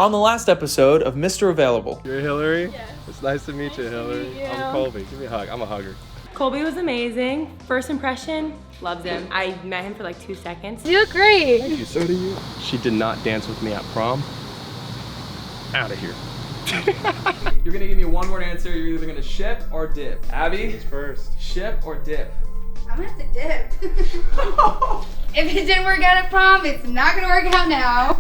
On the last episode of Mr. Available. You're Hillary? Yes. It's nice to meet you, Hillary. I'm Colby. Give me a hug. I'm a hugger. Colby was amazing. First impression, loves him. I met him for like 2 seconds. You look great. Thank you, so do you. She did not dance with me at prom. Out of here. You're gonna give me a one-word answer. You're either gonna ship or dip. Abby? Who's first? Ship or dip? I'm gonna have to dip. If it didn't work out at prom, it's not gonna work out now.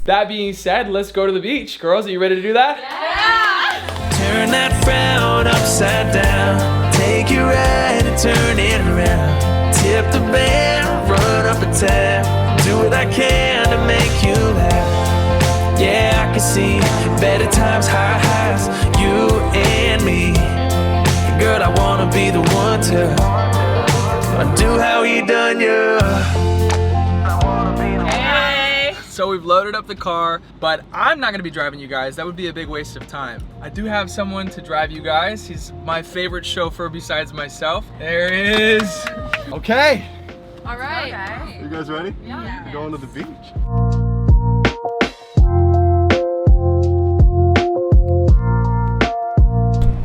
That being said, let's go to the beach. Girls, are you ready to do that? Yeah. Turn that frown upside down. Take your ride and turn it around. Tip the band, run up a tab. Do what I can to make you laugh. Yeah, I can see better times, high highs, you and me. Girl, I wanna be the one to undo how he done you. So we've loaded up the car, but I'm not gonna be driving you guys. That would be a big waste of time. I do have someone to drive you guys. He's my favorite chauffeur besides myself. There he is. Okay. All right. Okay. You guys ready? Yeah. We're going to the beach.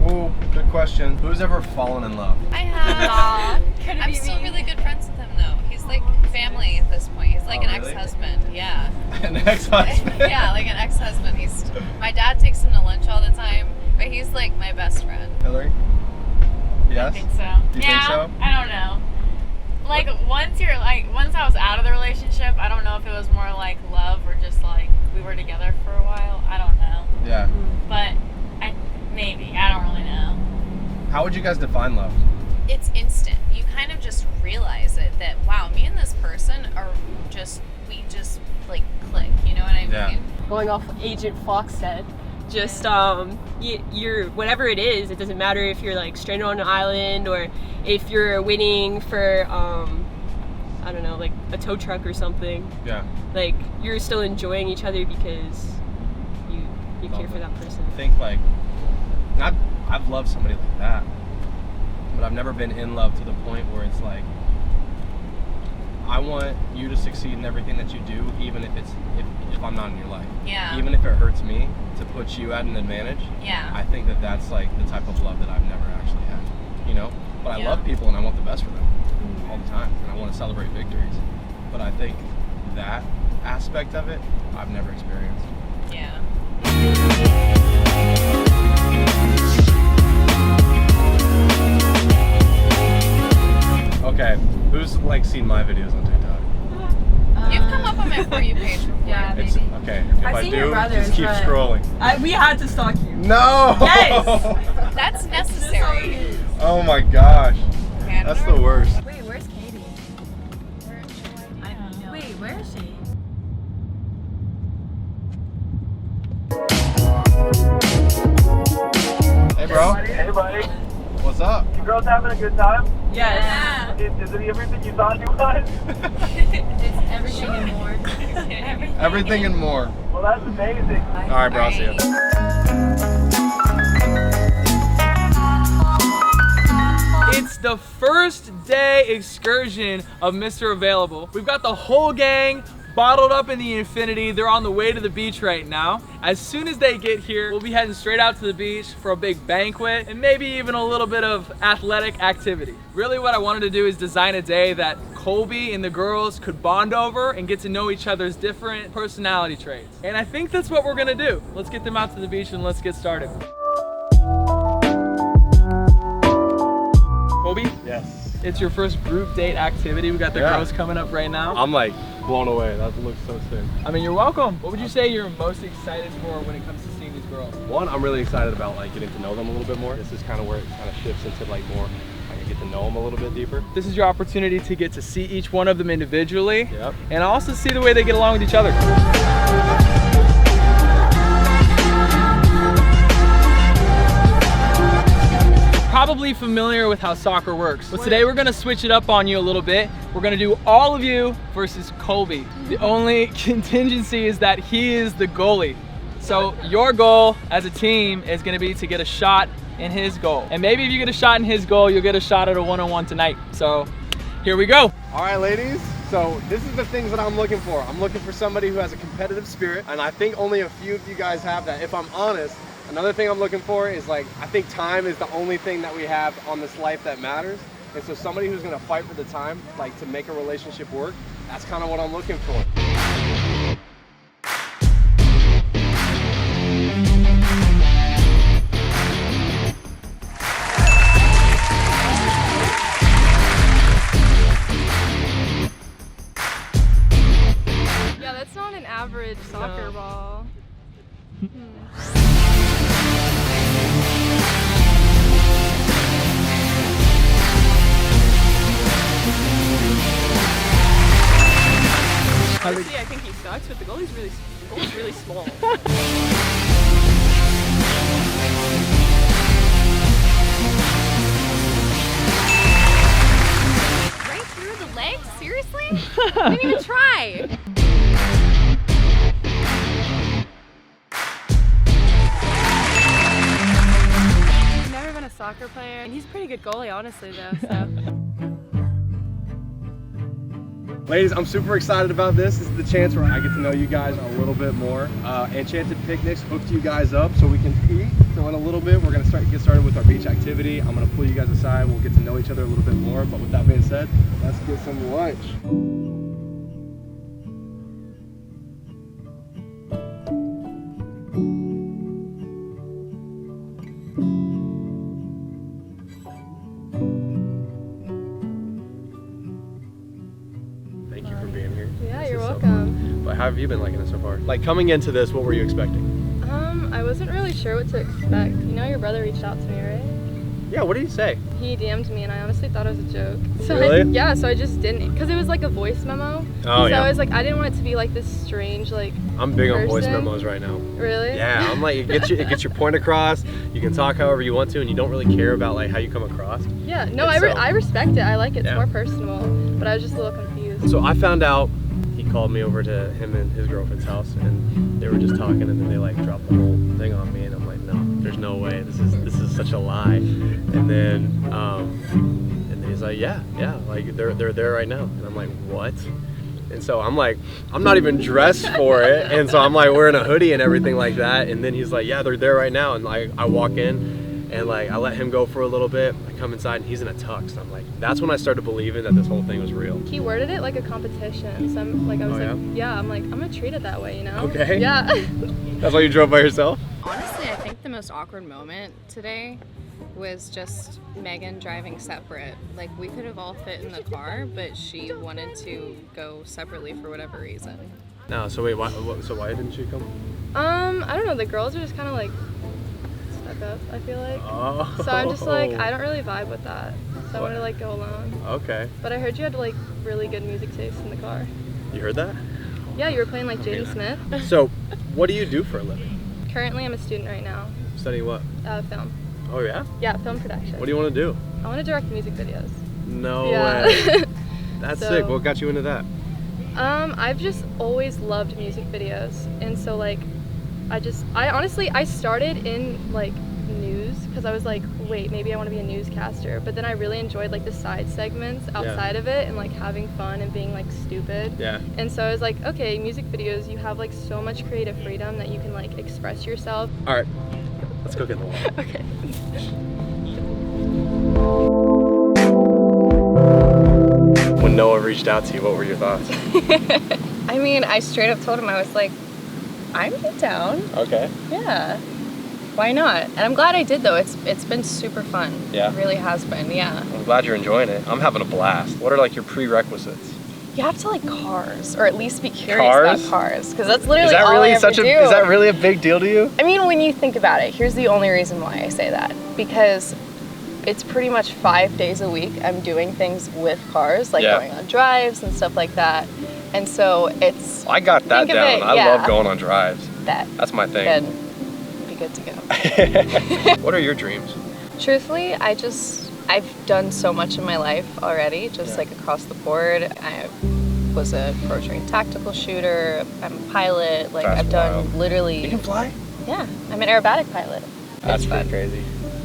Ooh, good question. Who's ever fallen in love? I have. I'm still really good friends with him though. He's like family at this point. He's like Oh, an really? ex-husband. Yeah. An ex-husband. Yeah, like an ex-husband. My dad takes him to lunch all the time, but he's like my best friend. Hillary? Yes? I think so. You think yeah, so? I don't know. Like once I was out of the relationship, I don't know if it was more like love or just like we were together for a while. I don't know. Yeah. But maybe. I don't really know. How would you guys define love? It's instant. You kind of just realize it that wow, me and this person we just like click. You know what I mean? Yeah. Going off what Agent Fox said, just you're whatever it is. It doesn't matter if you're like stranded on an island or if you're waiting for I don't know, like a tow truck or something. Yeah. Like you're still enjoying each other because you care for that person. I think like I've loved somebody like that, but I've never been in love to the point where it's like I want you to succeed in everything that you do, even if I'm not in your life. Yeah. Even if it hurts me to put you at an advantage. Yeah. I think that's like the type of love that I've never actually had, you know? But I Yeah. love people and I want the best for them all the time, and I want to celebrate victories. But I think that aspect of it, I've never experienced. Yeah. Okay, who's like seen my videos on TikTok? You've come up on my For You page before. Yeah. It's okay. If I've I seen do, your brothers, just keep but- scrolling. We had to stalk you. No. Yes! That's necessary. Oh my gosh, Okay, I don't that's know. the worst. Wait, where's Katie? I don't know. Wait, where is she? Hey bro, Hey buddy, what's up? you girls having a good time? Yes. Is it everything you thought it was? It's everything and more. Everything and more. Well, that's amazing. All right, bro. I'll see you. It's the first day excursion of Mr. Available. We've got the whole gang bottled up in the Infinity. They're on the way to the beach right now. As soon as they get here, we'll be heading straight out to the beach for a big banquet and maybe even a little bit of athletic activity. Really what I wanted to do is design a day that Colby and the girls could bond over and get to know each other's different personality traits. And I think that's what we're gonna do. Let's get them out to the beach and let's get started. Colby? Yes. It's your first group date activity. We got the Yeah. girls coming up right now. I'm like blown away. That looks so sick. I mean, you're welcome. What would you say you're most excited for when it comes to seeing these girls? One, I'm really excited about like getting to know them a little bit more. This is kind of where it kind of shifts into like more, I can get to know them a little bit deeper. This is your opportunity to get to see each one of them individually. Yep. And also see the way they get along with each other. Probably familiar with how soccer works, but today we're gonna switch it up on you a little bit. We're gonna do all of you versus Colby. The only contingency is that he is the goalie. So your goal as a team is gonna be to get a shot in his goal. And maybe if you get a shot in his goal, you'll get a shot at a one-on-one tonight. So here we go. All right, ladies. So this is the things that I'm looking for. I'm looking for somebody who has a competitive spirit, and I think only a few of you guys have that, if I'm honest. Another thing I'm looking for is like, I think time is the only thing that we have on this life that matters. And so somebody who's gonna fight for the time, like to make a relationship work, that's kind of what I'm looking for. Yeah, that's not an average soccer ball. Honestly, I think he sucks, but the goalie's really small. Right through the legs? Seriously? I didn't even try. I've never been a soccer player, and he's a pretty good goalie, honestly, though. So. Ladies, I'm super excited about this. This is the chance where I get to know you guys a little bit more. Enchanted Picnics hooked you guys up so we can eat. So in a little bit, we're gonna get started with our beach activity. I'm gonna pull you guys aside. We'll get to know each other a little bit more. But with that being said, let's get some lunch. Thank you for being here. Yeah, This you're is so welcome. fun. But how have you been liking it so far? Like coming into this, what were you expecting? I wasn't really sure what to expect. You know, your brother reached out to me, right? Yeah, what did he say? He DM'd me, and I honestly thought it was a joke. So Really? yeah, so I just didn't, because it was like a voice memo. Oh, so yeah. I was like, I didn't want it to be like this strange, like. I'm big on voice person. memos right now. Really? Yeah, I'm like, it gets your point across. You can talk however you want to, and you don't really care about like how you come across. Yeah. No, And I respect it. I like it. It's Yeah. more personal. But I was just a little confused. So I found out he called me over to him and his girlfriend's house, and they were just talking, and then they like dropped the whole thing on me, and I'm like, no, there's no way. This is such a lie. And then he's like, yeah, like they're there right now, and I'm like, what? And so I'm like, I'm not even dressed for it, and so I'm like wearing a hoodie and everything like that, and then he's like, yeah, they're there right now, and like I walk in, and like I let him go for a little bit. I come inside, and he's in a tux, and I'm like, that's when I started believing that this whole thing was real. He worded it like a competition. So I'm like, I was I'm like, I'm gonna treat it that way, you know? Okay. Yeah. That's why you drove by yourself? Honestly, I think the most awkward moment today was just Megan driving separate. Like, we could have all fit in the car, but she wanted to go separately for whatever reason. No, so wait, why didn't she come? I don't know. The girls are just kind of like stuck up, I feel like. Oh. So I'm just like, I don't really vibe with that. So I want to like go alone. Okay. But I heard you had like really good music taste in the car. You heard that? Yeah, you were playing like J.D. Smith. So, what do you do for a living? Currently, I'm a student right now. Studying what? Film. Oh yeah? Yeah, film production. What do you want to do? I want to direct music videos. No Yeah. way. That's So- sick. What got you into that? I've just always loved music videos, and so like, I honestly started in like news because I was like, wait, maybe I want to be a newscaster, but then I really enjoyed like the side segments outside of it and like having fun and being like stupid. Yeah. And so I was like, okay, music videos, you have like so much creative freedom that you can like express yourself. All right, let's go get the water. Okay. When Noah reached out to you, what were your thoughts? I mean, I straight up told him, I was like, I'm down. Okay. Yeah. Why not? And I'm glad I did, though. It's been super fun. Yeah? It really has been, yeah. I'm glad you're enjoying it. I'm having a blast. What are like your prerequisites? You have to like cars, or at least be curious about cars, because that's literally all I ever do. Is that really a big deal to you? I mean, when you think about it, here's the only reason why I say that. Because it's pretty much 5 days a week I'm doing things with cars, like going on drives and stuff like that. And so it's... I got that down. I love going on drives. That's my thing. Then be good to go. What are your dreams? Truthfully, I've done so much in my life already, just like across the board. I was a pro-trained tactical shooter. I'm a pilot. Like I've done literally... You can fly? Yeah, I'm an aerobatic pilot. That's pretty crazy.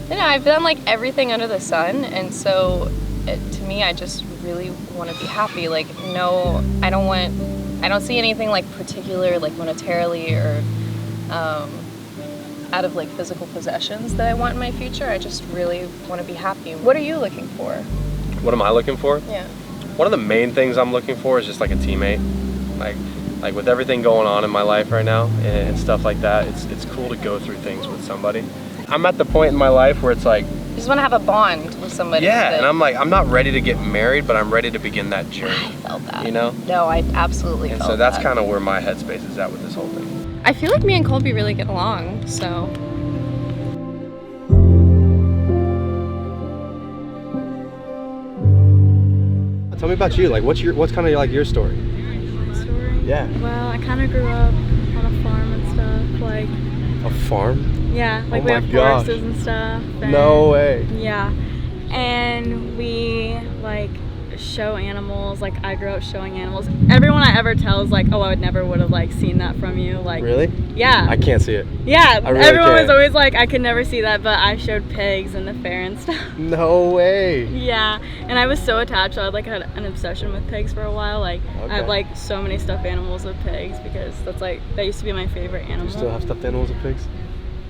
You know, I've done like everything under the sun, and so to me, I just really want to be happy. Like, no, I don't see anything like particular, like monetarily or out of like physical possessions that I want in my future. I just really want to be happy. What are you looking for? What am I looking for? Yeah. One of the main things I'm looking for is just like a teammate. Like with everything going on in my life right now and stuff like that, it's cool to go through things with somebody. I'm at the point in my life where it's like, You just want to have a bond with somebody. yeah, and I'm like, I'm not ready to get married, but I'm ready to begin that journey. I felt that. You know? No, I absolutely And felt so that's that. kind of where my headspace is at with this whole thing. I feel like me and Colby really get along, so. Tell me about you. Like, what's kind of like your story? My story? Yeah. Well, I kind of grew up on a farm and stuff. Like, A farm? yeah, like Oh we my have gosh. horses and stuff. And, No way. Yeah, and we like show animals. Like I grew up showing animals. Everyone I ever tell is like, oh, I would have like seen that from you. Like, Really? yeah. I can't see it. Yeah, I really everyone was can't. always like, I could never see that, but I showed pigs in the fair and stuff. No way. Yeah, and I was so attached. I like had an obsession with pigs for a while. Like I Okay. have like so many stuffed animals of pigs because that used to be my favorite animal. You still have stuffed animals and pigs?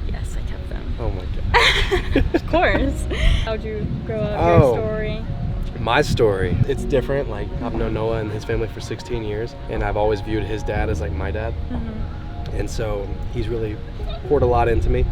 Yes, I kept them. Oh my god. Of course. How'd you grow up? Oh. Your story? My story, it's different. Like, I've known Noah and his family for 16 years, and I've always viewed his dad as like my dad. And so he's really poured a lot into me.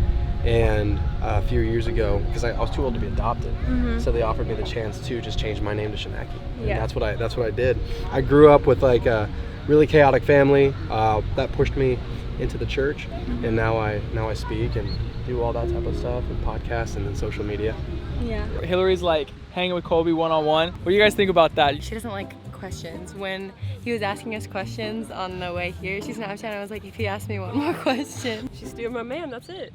And a few years ago, because I was too old to be adopted, so they offered me the chance to just change my name to Schnacky. And Yeah. that's what I did. I grew up with like a really chaotic family that pushed me into the church, and now I speak and do all that type of stuff and podcasts and then social media. Yeah. Hillary's like hanging with Colby one-on-one. What do you guys think about that? She doesn't like questions. When he was asking us questions on the way here, she's Snapchat. I was like, if he asked me one more question, she's still my man. That's it.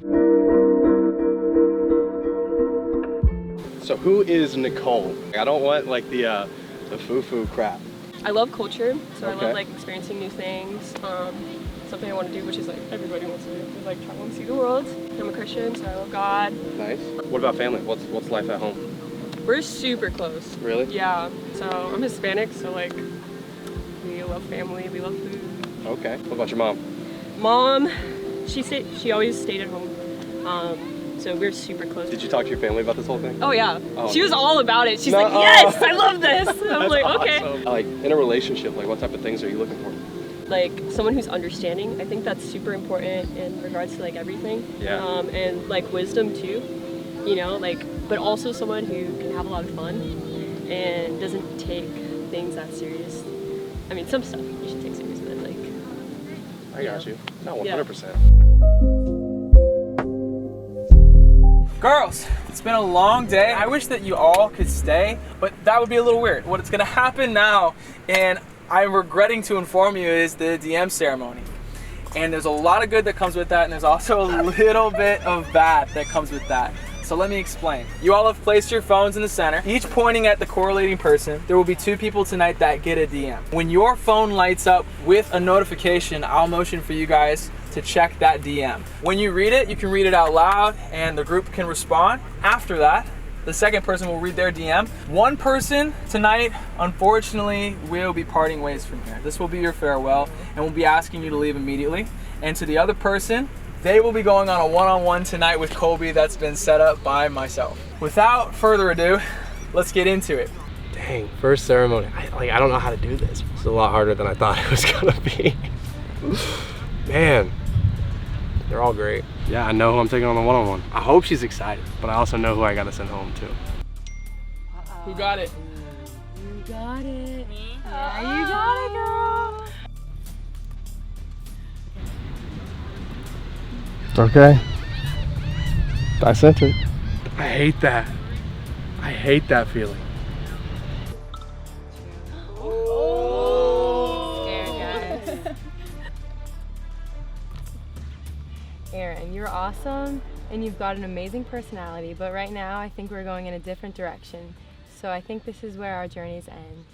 So who is Nicole? I don't want like the foo-foo crap. I love culture, so I Okay. love like experiencing new things. Something I want to do, which is like everybody wants to do, is like travel and see the world. I'm a Christian, so I love God. Nice. What about family? What's life at home? We're super close. Really? Yeah. So I'm Hispanic, so like we love family, we love food. Okay. What about your mom? Mom, she always stayed at home. So we're super close. Did you talk to your family about this whole thing? Oh yeah. Oh. She was all about it. She's No. like, yes, I love this. I'm That's like, okay. awesome. Like in a relationship, like what type of things are you looking for? Like someone who's understanding. I think that's super important in regards to like everything. Yeah. And like wisdom too. You know, like, but also someone who can have a lot of fun and doesn't take things that serious. I mean, some stuff you should take serious, but like. I got you. No, Yeah. 100%. Girls, it's been a long day. I wish that you all could stay, but that would be a little weird. What's gonna happen now, and I'm regretting to inform you, is the DM ceremony. And there's a lot of good that comes with that, and there's also a little bit of bad that comes with that. So let me explain. You all have placed your phones in the center, each pointing at the correlating person. There will be 2 people tonight that get a DM. When your phone lights up with a notification, I'll motion for you guys to check that DM. When you read it, you can read it out loud and the group can respond. After that, the second person will read their DM. One person tonight, unfortunately, will be parting ways from here. This will be your farewell, and we'll be asking you to leave immediately. And to the other person, they will be going on a one-on-one tonight with Colby that's been set up by myself. Without further ado, let's get into it. Dang, first ceremony. I don't know how to do this. It's a lot harder than I thought it was gonna be. Man, they're all great. Yeah, I know who I'm taking on the one-on-one. I hope she's excited, but I also know who I gotta send home too. Who got it? You got it. Yeah, you got it, girl. Okay. I sent it. I hate that. I hate that feeling. Aaron, you're awesome and you've got an amazing personality, but right now I think we're going in a different direction. So I think this is where our journeys end.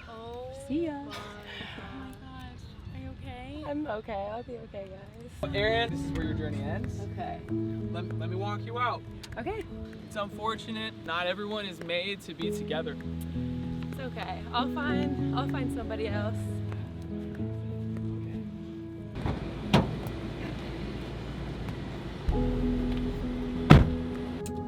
Oh. See ya. Oh my gosh. Are you okay? I'm okay. I'll be okay, guys. Aaron, this is where your journey ends. Okay. Let me walk you out. Okay. It's unfortunate. Not everyone is made to be together. It's okay. I'll find somebody else.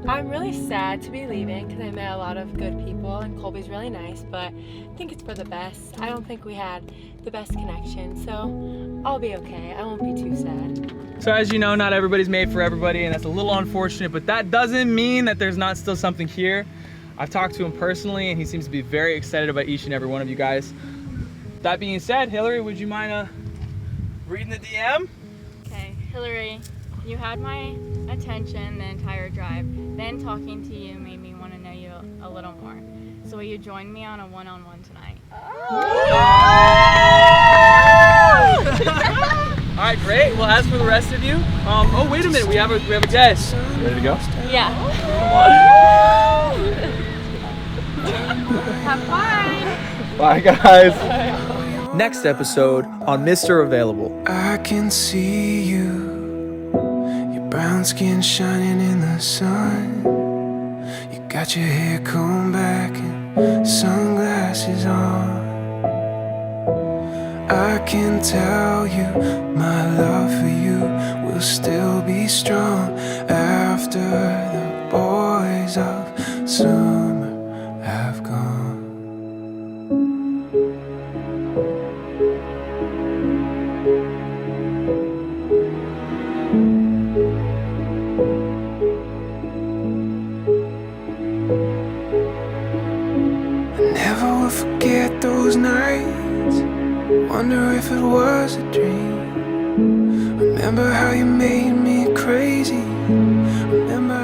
I'm really sad to be leaving because I met a lot of good people and Colby's really nice, but I think it's for the best. I don't think we had the best connection, so I'll be okay. I won't be too sad. So as you know, not everybody's made for everybody, and that's a little unfortunate, but that doesn't mean that there's not still something here. I've talked to him personally, and he seems to be very excited about each and every one of you guys. That being said, Hillary, would you mind reading the DM? Okay, Hillary, you had my attention the entire drive. Then talking to you made me want to know you a little more. So will you join me on a one-on-one tonight? All right, great. Well, as for the rest of you, oh wait a minute, we have a guest. Ready to go? Yeah. Have fun! Bye, guys. Next episode on Mr. Available. I can see you, your brown skin shining in the sun. You got your hair combed back and sunglasses on. I can tell you my love for you will still be strong after the boys of summer have gone. Never will forget those nights. Wonder if it was a dream. Remember how you made me crazy. Remember